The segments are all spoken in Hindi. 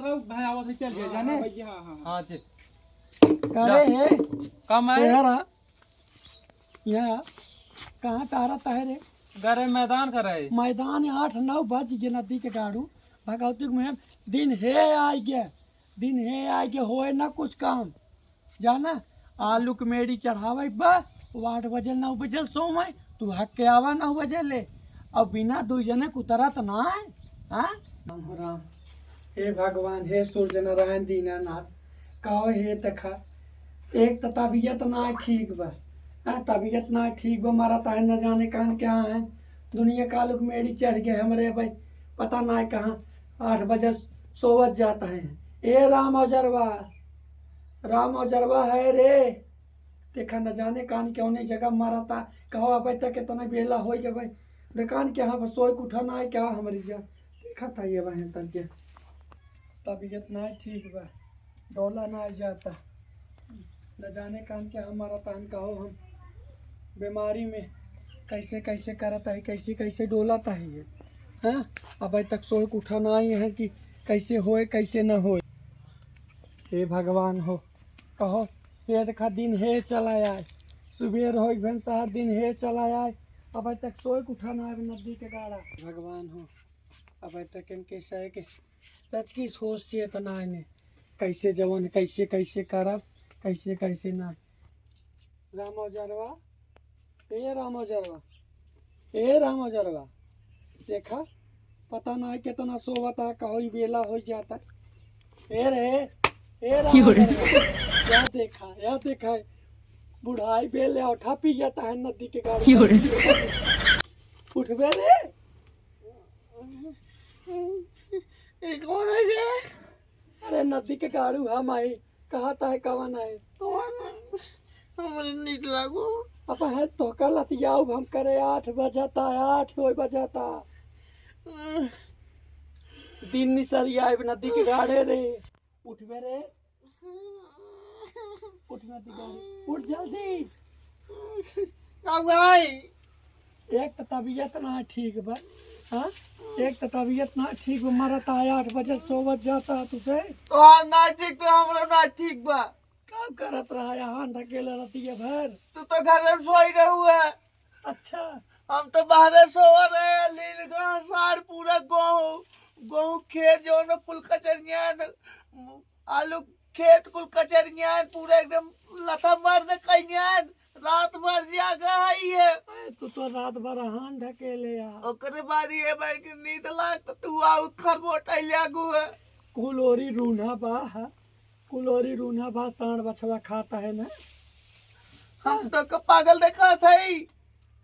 भाई आवाज से चल गया जाने हाँ चल करे है कम है यार यहाँ कहाँ तारा तहरे गरे मैदान कर रहे मैदान 8-9 बज गए नदी के गाड़ू भगवती में दिन है आई गया होए ना कुछ काम जाना आलू के मेड़ी चढ़ावे बा 8 बजे 9 बजे सो मैं तू हक के आवा 9 बजे ले अब बिना 2 जने कुतरत ना है हाँ राम राम हे भगवान हे सूर्य नारायण दीनानाथ कहो हे तखा एक तो तबीयत ना ठीक बा तबीयत ना ठीक बा मारा ताहे न जाने कहाँ क्या है दुनिया का लोग मेरी चढ़ गए हमारे भाई पता ना है कहाँ 8 बजे सोवत जाता है ए राम औजरवा है रे देखा न जाने कान क्यों नहीं जगह मारा था कहो अब तक कितना बेला हो गया भाई दुकान के यहाँ सोई उठा ना है क्या हमारी जा देखा था ये वह तक के तबीयत ना ठीक बा डोला ना जाता न जाने कान क्या हमारा तान कहो हम बीमारी में कैसे कैसे करता है कैसे कैसे डोलाता है ये हाँ अब तक सोए उठा ना ही है कि कैसे होए कैसे न होए हे भगवान हो कहो ये देखा दिन है चला आए सुबह हो भैंसा दिन है चला आए अब तक सोए उठा ना है नदी के गाड़ा भगवान हो अब तक इनके सह के सच की सोच चेतना इन्हें कैसे जवन कैसे कैसे करब कैसे कैसे ना राम औजरवा ए राम औजरवा देखा पता ना कितना सोवता कहो बेला हो जाता ए राम औजरवा या देखा बुढ़ाई बेले उठा पी जाता है नदी के गाड़ी उठबे रे कौन है ये अरे नदी के गाड़ू हम आई कहता है कवन है हमारे नीक लागू अब है तो कल लतियाऊ हम करे 8 बजाता 8 बजाता दिन निसरिया नदी के गाड़े रे उठबे रे उठ नदी गाड़ी उठ जल्दी भाई एक तो तबीयत ना ठीक बा हाँ एक तो तबीयत ना ठीक बा मरता है 8 बजे सोवत जाता तुझे तो ना ठीक तो हमरा ना ठीक बा काम करत रहा यहाँ ढकेले रहती है भर तू तो घर में सोई रहे हुए अच्छा हम तो बाहर सो रहे लील घास सार पूरा गेहूं खेत जो न कुल कचरियान आलू खेत कुल कचरियान पूरा एकदम लता मार दे कइयान रात भर जागा है तू तो रात भर हान ढकेले ओकरे बाद ये भाई की नींद लाग तू आउ खरमोटा लागू है कुलोरी रूना बा सांड बछवा खाता है ना हम तो पागल देखा था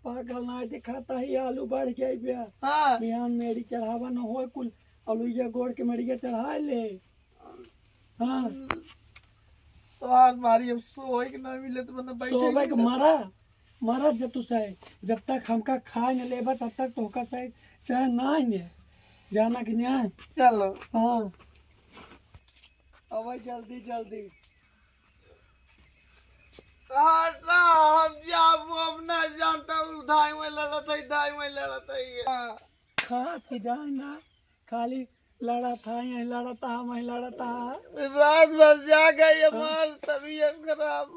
पागल ना दिखाता ही आलू बढ़ गया बिया हाँ बिहान मेरी चढ़ावा न हो कुल आलू ये गोड़ के मेरी चढ़ा ले हाँ तो आज मारी अब सोए के ना मिले तो मतलब बैठे सोए के मारा जब तू सही जब तक हमका खाए न लेबा तब तक तोका सही चाहे ना ने जाना कि नहीं चलो हाँ अब जल्दी हम जाब अब ना जानता हूँ धाई में लड़ता है खाती जाना खाली लड़ा था रात भर जा गई हमार तबीयत खराब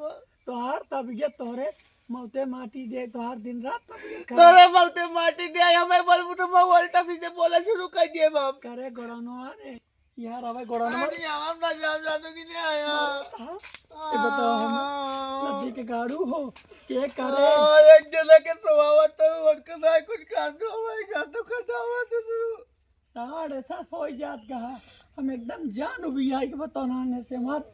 तोहार तबीयत तोरे मौते माटी दे तोहार दिन रात तबीयत तोरे मौते माटी दे हमें बोल तो मैं उल्टा सीधे बोला शुरू कर दिए बाप करे गोड़नो रे यार अब गोड़नो हम ना जाने के लिए आया ये बताओ हम नदी के गाड़ू हो के करे एक जने के स्वभाव तो उनका ना कुछ काम दो हमारे घर तो खटावा तो साढ़े सात हो जात कहा हम एकदम जान भी आई के बताने से मत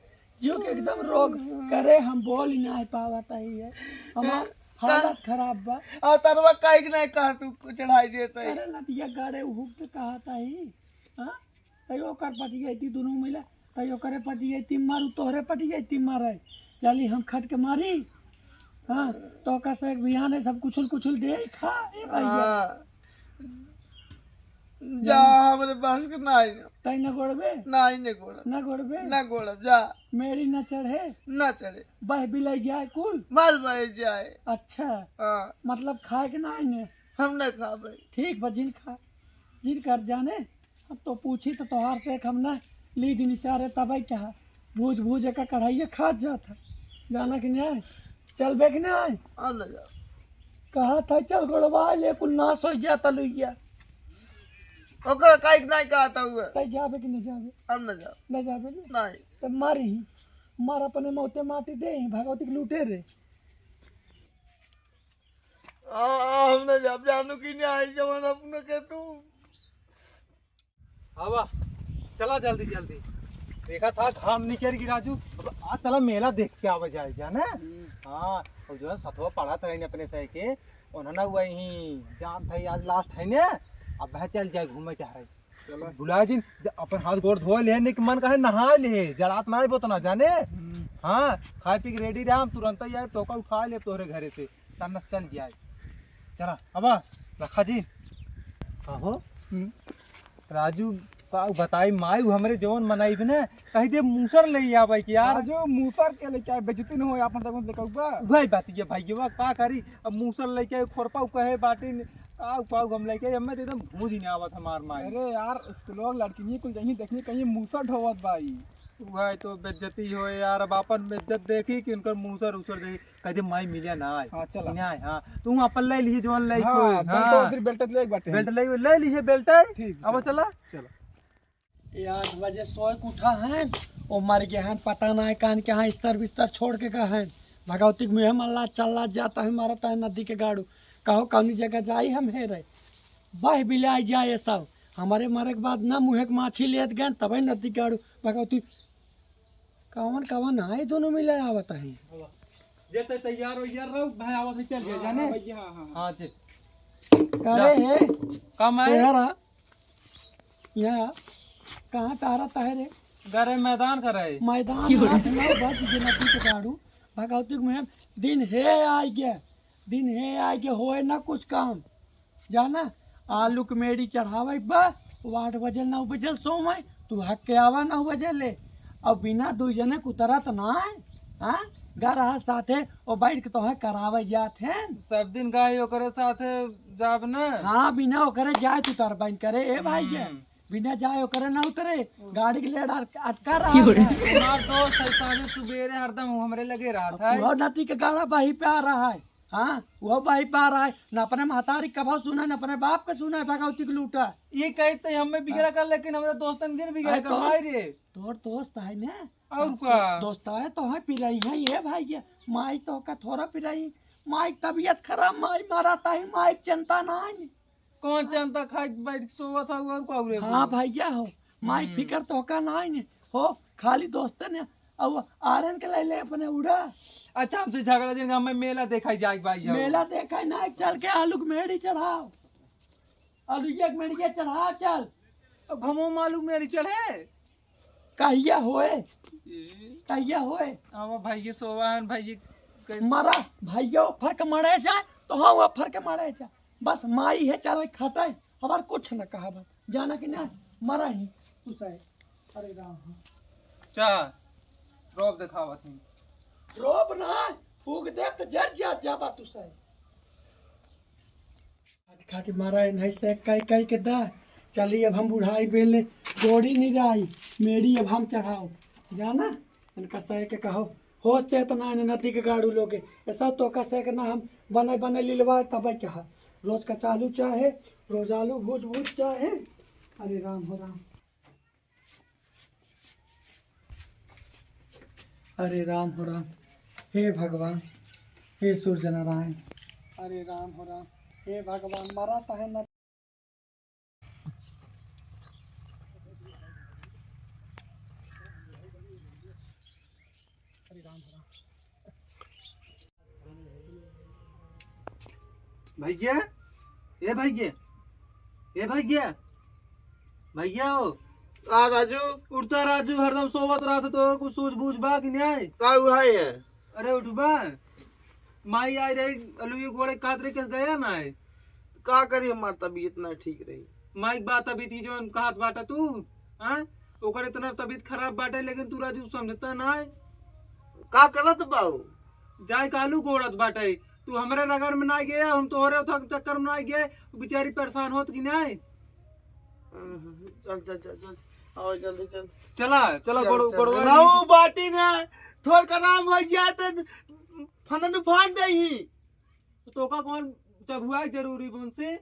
जो कि एकदम रोग करे हम बोल ही नहीं पावता ही है हमार हालत खराब बा और तरवा काहे के नहीं कहा तू चढ़ाई देता है अरे नदिया गाड़े हुक तो कहता ही हां तयो कर पटी गई दोनों मिला तयो करे पटी गई मारू तोहरे पटी गई मारे चली हम खट के मारी हां तो का से बिहान है सब कुछ दे खा ए भैया जा हमारे पास के नहीं तई न गोड़बे नहीं न गोड़ब जा मेरी न चढ़े बह बिलाई जाए कुल मल बह जाए अच्छा मतलब खाए के नहीं ने हम न खाबे ठीक बा जिन कर जाने अब तो पूछी तो तोहार से हम ना ली दिन सारे तबाई क्या भूज भूज का कढ़ाई खा जाता जाना कि नहीं चल बे कि नहीं कहा था चल गोड़वा ले कुल नाश हो जाता लुइया ओकर काइक नहीं कहता हुआ कहीं जाबे कि नहीं जाबे अब न जा नहीं जाबे नहीं तो मारी मार अपने मौते माटी दे भगवती के लूटे रे हम न जा जानू की नहीं आई जवान अपने के तू हवा चला जल्दी जल्दी देखा था घाम निकल की राजू अब आज चला मेला देख के आवा जाए जाना हाँ और जो है सतवा पढ़ा था अपने सही के उन्होंने वही जान था आज लास्ट है ने अब वह चल जाए घूमे क्या है चलो बुला जी अपन हाथ गोड़ धो ले नहीं मन का है नहा ले जरात ना बो तो ना जाने हाँ खाए पी के रेडी रहा हम तुरंत ही आए तो का उठा ले तोहरे घरे से तब चल जाए चला अब रखा जी हो राजू बताई मायू हमरे जवन मनाई ने कही दे मूसर ले आवे कि यार जो मूसर के ले क्या बेइज्जती न हो अपन तक ले कहबा भाई बात ये भाई ये का करी अब मूसर लेके खोरपा कहे बाटी का पाऊ हम लेके हमें एकदम भूज ही नहीं आवत हमार माई अरे यार स्कूल लड़की कुल कहीं देखनी कहीं मूसर ढोवत भाई भाई तो बेइज्जती हो यार अब अपन बेइज्जत देखी कि उनकर मूसर उसर देखी कहे माई मिलिया ना आए हां चला नहीं आए हां तू अपन ले लीजिए जवन ले हां बेल्ट सिर्फ बेल्ट ले एक बाटे बेल्ट ले लीजिए बेल्ट ठीक अब चला चलो 8 बजे सोए उठा है और मर गया है पता ना है कान के यहाँ स्तर बिस्तर छोड़ के कहा है भगवती मुँह मल्ला चल जाता है मारता है नदी के गाड़ू कहो कौनी जगह जाई हम हे रहे बह बिलाई जाए सब हमारे मरे के बाद ना मुँह के माछी लेत गए तब नदी के गाड़ू भगवती कवन कवन आए दोनों मिले आवत है जेते तैयार हो यार रहो भाई आवत चल गए जाने हां हां जी करे है कम है यार यहाँ कहाँ तारा तहरे गरे मैदान करे मैदान बच नदी के गाड़ू भगवती में दिन है आई गया होए ना कुछ काम जाना आलू के मेड़ी चढ़ावे बा 8 बजे 9 बजे सो मैं तू हक के आवा 9 बजे ले अब बिना 2 जने कुतरा तो ना है हाँ घर साथे और बैठ के तो है करावे जात है सब दिन गाय ओकरे साथे जाब ना हाँ बिना ओकरे जाए तू तर बन करे ए भाई के बिना जाए ओकरे ना उतरे गाड़ी के लेड अटका रहा है हमार दोस्त है साजे सुबेरे हरदम हमरे लगे रहा था वो नदी के गाड़ा बाही पे आ रहा है हाँ वो बाही पे आ रहा है न अपने महतारी कभा सुना न अपने बाप का सुना है भगवती के लूटा ये कहते हमें बिगड़ा कर लेकिन हमारे दोस्तन दिन बिगड़ा कर भाई रे तोर दोस्त है ना और का दोस्त है तो है पिराई है ये भाई ये माई तो का थोड़ा पिराई माई तबीयत खराब माई मारा था ही माई चिंता ना है कौन चिंता खाई बैठ सोवा था और का रे हाँ भैया हो माई फिकर तो का ना है हो खाली दोस्त ने अब आरन के ले अपने उड़ा अच्छा हमसे झगड़ा दिन हमें मेला दिखाई जाए भाई मेला देखा ना चल के आलू की मेड़ी चढ़ाओ आलू एक मेड़ी चढ़ा चल अब हमो मालूम मेरी चढ़े कहिया होए अब भाई ये सोवान भाई ये मारा भाइयों फर्क मरे जाए तो हाँ वो फर्क मरे जाए बस माई है चल खाता है हमार कुछ न कहा बस जाना कि ना मरा ही तू सहे अरे राम चा रोब दिखावत नहीं रोब ना फूक दे तो जर जा जाबा तू सहे खाटी मारा है नहीं से कई के दा चली अब हम बुढ़ाई बेले गोड़ी नहीं रही मेरी अब हम चढ़ाओ जाना इनका सह के कहो होश से इतना नदी के गाड़ू लोगे ऐसा तो का सह के ना हम बने लिलवा तब क्या रोज का चालू चाहे रोज आलू भूज चाहे अरे राम हो राम अरे राम हो राम हे भगवान हे सूर्य नारायण अरे राम हो राम हे भगवान मरा तो है न अरे राम हो राम भैया ए भैया भैया हो आ राजू उठता राजू हरदम सोवत रहा था तो कुछ सूझ बूझ बा कि नहीं का हुआ है अरे उठबा माई आई रही अलुई गोड़े कातरे के गया ना है का करी हमार तबीयत ना ठीक रही माई बात अभी थी जो कहत बाटा तू हां ओकर इतना तबीयत खराब बाटे लेकिन तू राजू समझता ना है का करत बाऊ जाए कालू गोड़त बाटे तू हमरे नगर में ना गया हम तोहरे चक्कर में ना गए बेचारी परेशान होत कि नहीं चल चल चल चल आओ जल्दी चल चला चला गोड़वा नाऊ बाटी ना थोड़ का नाम हो गया तो फनन फान दे ही तो का कौन चबुआ जरूरी बन से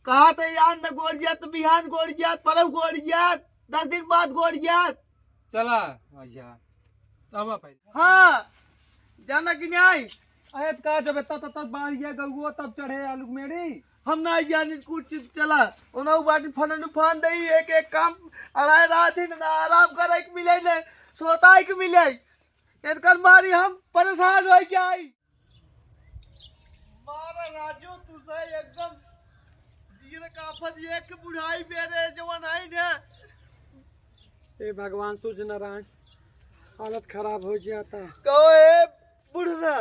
कहा तो यार न गोड़ जात बिहान गोड़ जात परब गोड़ जात 10 दिन बाद गोड़ जात चला अच्छा तब पहले हाँ जाना कि नहीं आयत का जब तब बाहर गया गऊ तब चढ़े आलू मेरी हम ना जाने कुछ चला उना बाटी फनन फान दे एक एक काम अड़ाई रात दिन ना आराम करे के मिले ने सोता के मिले इनकर मारी हम परेशान हो के आई मारा राजू तू सही एकदम ये काफत एक के बुढ़ाई मेरे जवान आई ने हे भगवान सूर्य नारायण हालत खराब हो जाता कहो ए बुढ़ना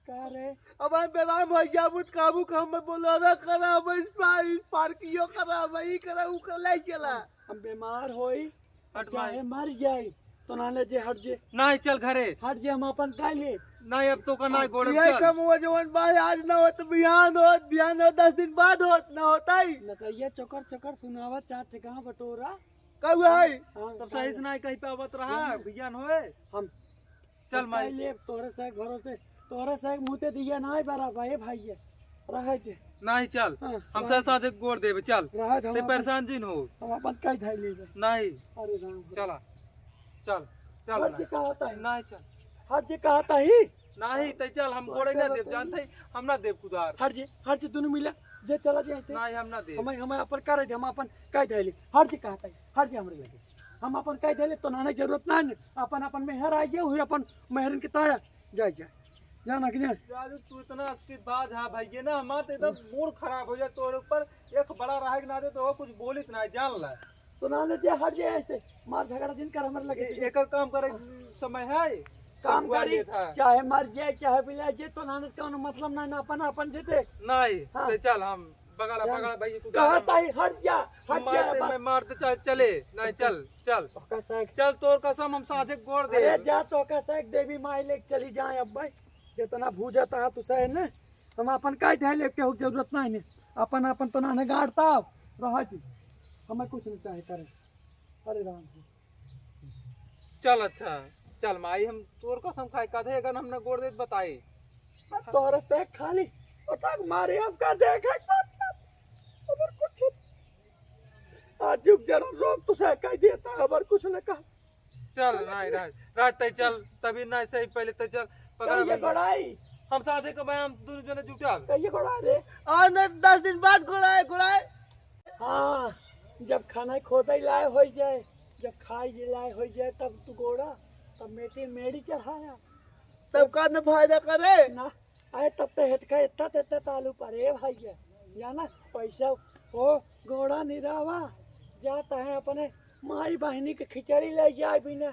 का रे अब हम बेराम हो गया बुत काबू का हम बोला ना खराब है इस पार्कियो खराब है करा उ कर ले चला हम बीमार होई हट चाहे मर जाई तो नाले जे हट जे नहीं चल घरे हट जे हम अपन का ले नहीं अब तो करना गोड़े ये कम हो जवान भाई आज ना हो तो बिहान हो 10 दिन बाद हो ना होता ही नकैया चोकर चोकर सुनावा चार ठिकाना बटोरा कब है तब सही से नहीं कहीं पे आवत रहा विज्ञान होए हम चल माई ले तोरे से भरोसे तोरे से मुते दिया नहीं बरा भाई भाई रहे थे नहीं चल हाँ, हम से साथ गोड़ देवे चल रहे थे ते परेशान जिन हो हम अपन कई थाई ले नहीं अरे राम चला चल चल हट जे कहता है नहीं चल हट जे कहता ही नहीं ते चल हम गोड़े ना देव जानते हम ना देव कुदार हट जे दोनों मिला जे चला जे ऐसे नहीं हम ना देव हम अपन करे थे हम अपन कई थाई हट जे कहता है हट जे हमरे लगे हम अपन कई थाई तो नाने जरूरत ना अपन अपन मेहर आ गए हुए अपन मेहरन के ताया जाए जाए जाना कि नहीं राजू तू इतना उसके बाद हाँ भाई ना हमारे एकदम मूड खराब हो जाए तोरे ऊपर एक बड़ा रहा ना दे तो वो कुछ बोलित ना जान ला तो नाने जे हट जे ऐसे मार झगड़ा दिन कर हमरे लगे एक काम करे समय है काम करी चाहे मर जाए चाहे बिला जाए तो नाने का मतलब ना अपन अपन जेते नहीं हाँ। ते चल हम बगल बगल भाई तू कहता ही हट जा मैं मारते चल चले नहीं चल चल चल तोर कसम हम साथे गोड़ दे अरे जा तो का देवी माई ले चली जाए अब भाई जितना भूजता है तो सही ने हम अपन का ध्यान ले के जरूरत नहीं है अपन अपन तो ना गाड़ता रहती हमें कुछ नहीं चाहे करे अरे राम चल अच्छा चल माई हम तोर कसम खाए कथे अगर हमने गोड़ दे बताई तोरे से खाली तक मारे हम का देखा अबर कुछ आज जुग जरा रोक तो से कह देता अबर कुछ न कहा चल नहीं राज तई चल तभी नहीं सही पहले तई चल पकड़ ये गड़ाई हम साथे के भाई हम दोनों जने जुटा कहिए गड़ा रे और न 10 दिन बाद गुड़ाए हाँ जब खाना खोदा लाए हो जाए जब खाई लाए हो जाए तब तू गोड़ा तब मेटी मेड़ी चढ़ाया तब का न फायदा करे ना आए तब तो हेत का इतना तालू पर है भाई जाना पैसा हो घोड़ा निरावा जाता है अपने माई बहनी के खिचड़ी ले जाए बिना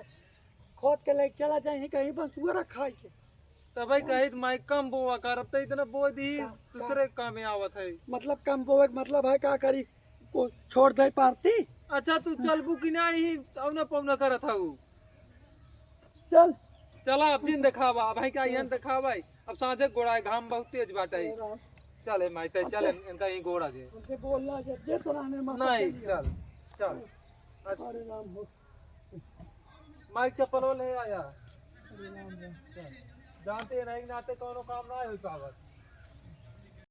खोद के ले चला जाए कहीं बंसुआ खाए के तब भाई कही माई कम बोआ कर अब तो इतना बो दी दूसरे काम में आवत है मतलब कम बोए मतलब है का करी को छोड़ दे पारती अच्छा तू चलबू कि नहीं औना पौना करत हऊ चल चला अब दिन दिखावा भाई का यहां दिखावा अब साँझे गोड़ा घाम बहुत तेज बाटे चले माई ते चल इनका ही गोड़ा दे हमसे बोलना जे तो नहीं चल चल अरे राम हो माइक चप्पल ले आया जानते नहीं नाते कोनो काम ना हो पावत